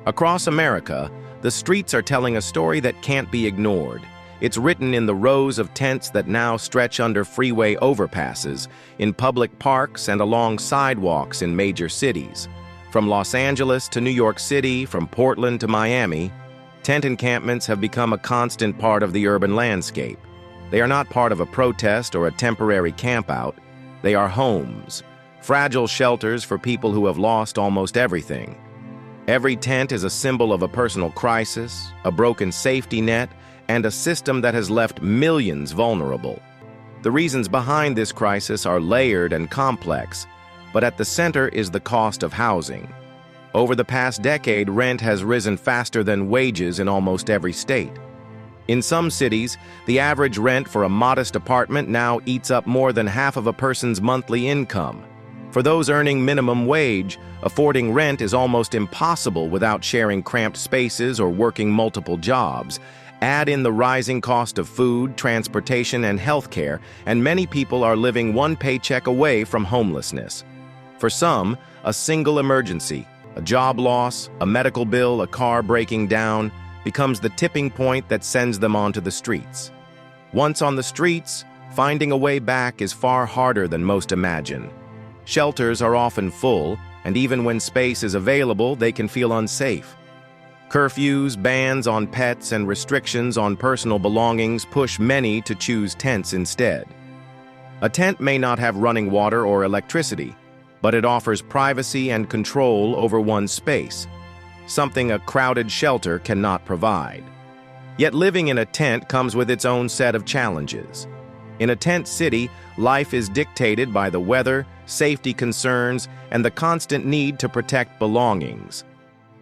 Across America, the streets are telling a story that can't be ignored. It's written in the rows of tents that now stretch under freeway overpasses, in public parks and along sidewalks in major cities. From Los Angeles to New York City, from Portland to Miami, tent encampments have become a constant part of the urban landscape. They are not part of a protest or a temporary campout. They are homes, fragile shelters for people who have lost almost everything. Every tent is a symbol of a personal crisis, a broken safety net, and a system that has left millions vulnerable. The reasons behind this crisis are layered and complex, but at the center is the cost of housing. Over the past decade, rent has risen faster than wages in almost every state. In some cities, the average rent for a modest apartment now eats up more than half of a person's monthly income. For those earning minimum wage, affording rent is almost impossible without sharing cramped spaces or working multiple jobs. Add in the rising cost of food, transportation, and healthcare, and many people are living one paycheck away from homelessness. For some, a single emergency, a job loss, a medical bill, a car breaking down, becomes the tipping point that sends them onto the streets. Once on the streets, finding a way back is far harder than most imagine. Shelters are often full, and even when space is available, they can feel unsafe. Curfews, bans on pets, and restrictions on personal belongings push many to choose tents instead. A tent may not have running water or electricity, but it offers privacy and control over one's space, something a crowded shelter cannot provide. Yet living in a tent comes with its own set of challenges. In a tent city, life is dictated by the weather, safety concerns, and the constant need to protect belongings.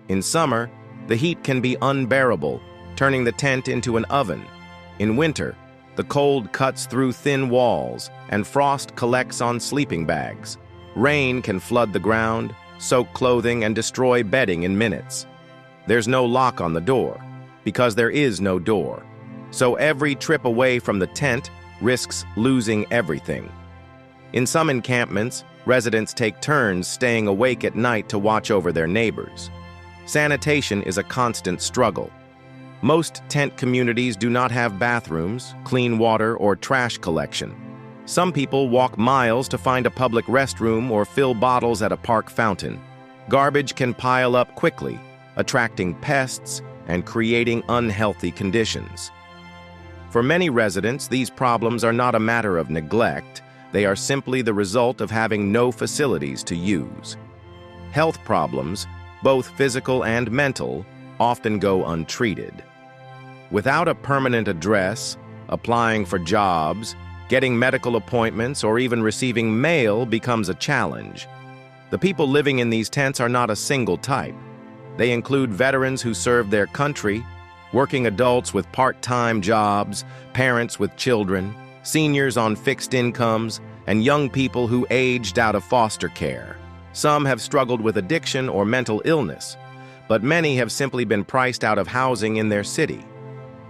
In summer, the heat can be unbearable, turning the tent into an oven. In winter, the cold cuts through thin walls, and frost collects on sleeping bags. Rain can flood the ground, soak clothing, and destroy bedding in minutes. There's no lock on the door, because there is no door. So every trip away from the tent risks losing everything. In some encampments, residents take turns staying awake at night to watch over their neighbors. Sanitation is a constant struggle. Most tent communities do not have bathrooms, clean water, or trash collection. Some people walk miles to find a public restroom or fill bottles at a park fountain. Garbage can pile up quickly, attracting pests and creating unhealthy conditions. For many residents, these problems are not a matter of neglect. They are simply the result of having no facilities to use. Health problems, both physical and mental, often go untreated. Without a permanent address, applying for jobs, getting medical appointments, or even receiving mail becomes a challenge. The people living in these tents are not a single type. They include veterans who served their country, working adults with part-time jobs, parents with children, seniors on fixed incomes, and young people who aged out of foster care. Some have struggled with addiction or mental illness, but many have simply been priced out of housing in their city.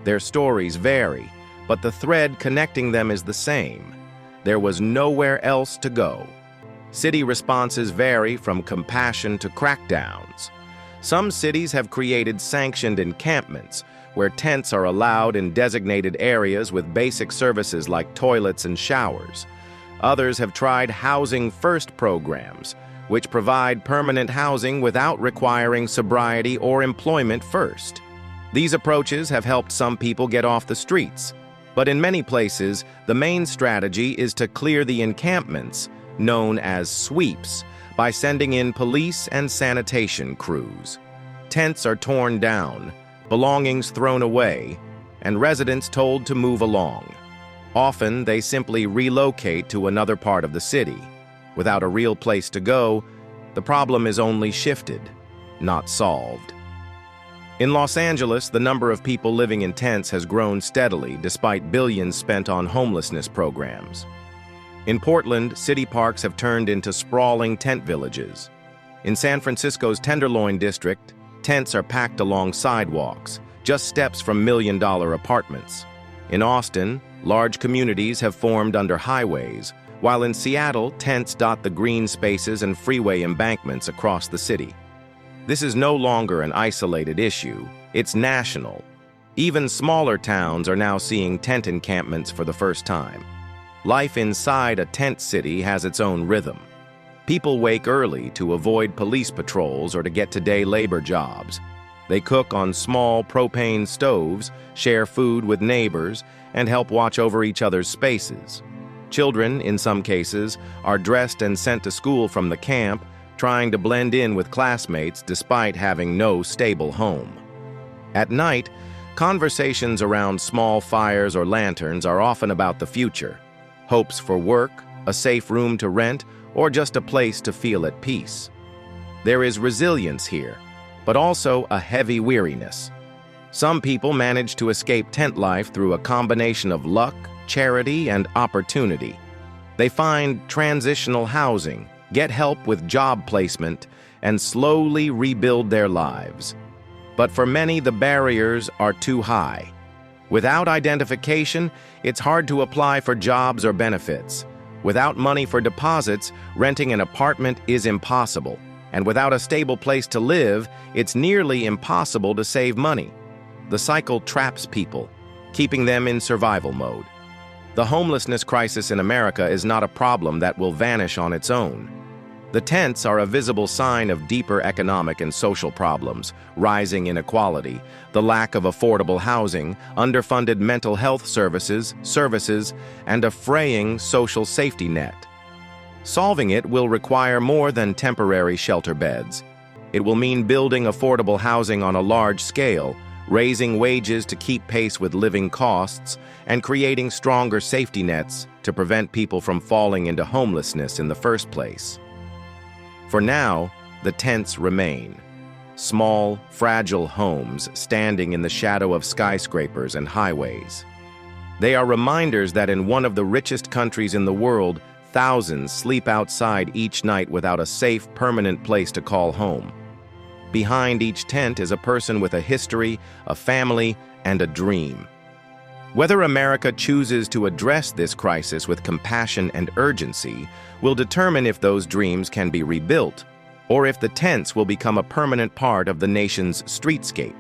Their stories vary, but the thread connecting them is the same. There was nowhere else to go. City responses vary from compassion to crackdowns. Some cities have created sanctioned encampments, where tents are allowed in designated areas with basic services like toilets and showers. Others have tried Housing First programs, which provide permanent housing without requiring sobriety or employment first. These approaches have helped some people get off the streets, but in many places, the main strategy is to clear the encampments, known as sweeps, by sending in police and sanitation crews. Tents are torn down, belongings thrown away, and residents told to move along. Often, they simply relocate to another part of the city. Without a real place to go, the problem is only shifted, not solved. In Los Angeles, the number of people living in tents has grown steadily despite billions spent on homelessness programs. In Portland, city parks have turned into sprawling tent villages. In San Francisco's Tenderloin district, tents are packed along sidewalks, just steps from million-dollar apartments. In Austin, large communities have formed under highways, while in Seattle, tents dot the green spaces and freeway embankments across the city. This is no longer an isolated issue, it's national. Even smaller towns are now seeing tent encampments for the first time. Life inside a tent city has its own rhythm. People wake early to avoid police patrols or to get to day labor jobs. They cook on small propane stoves, share food with neighbors, and help watch over each other's spaces. Children, in some cases, are dressed and sent to school from the camp, trying to blend in with classmates despite having no stable home. At night, conversations around small fires or lanterns are often about the future, hopes for work, a safe room to rent, or just a place to feel at peace. There is resilience here, but also a heavy weariness. Some people manage to escape tent life through a combination of luck, charity, and opportunity. They find transitional housing, get help with job placement, and slowly rebuild their lives. But for many, the barriers are too high. Without identification, it's hard to apply for jobs or benefits. Without money for deposits, renting an apartment is impossible. And without a stable place to live, it's nearly impossible to save money. The cycle traps people, keeping them in survival mode. The homelessness crisis in America is not a problem that will vanish on its own. The tents are a visible sign of deeper economic and social problems, rising inequality, the lack of affordable housing, underfunded mental health services, and a fraying social safety net. Solving it will require more than temporary shelter beds. It will mean building affordable housing on a large scale, raising wages to keep pace with living costs, and creating stronger safety nets to prevent people from falling into homelessness in the first place. For now, the tents remain. Small, fragile homes standing in the shadow of skyscrapers and highways. They are reminders that in one of the richest countries in the world, thousands sleep outside each night without a safe, permanent place to call home. Behind each tent is a person with a history, a family, and a dream. Whether America chooses to address this crisis with compassion and urgency will determine if those dreams can be rebuilt, or if the tents will become a permanent part of the nation's streetscape.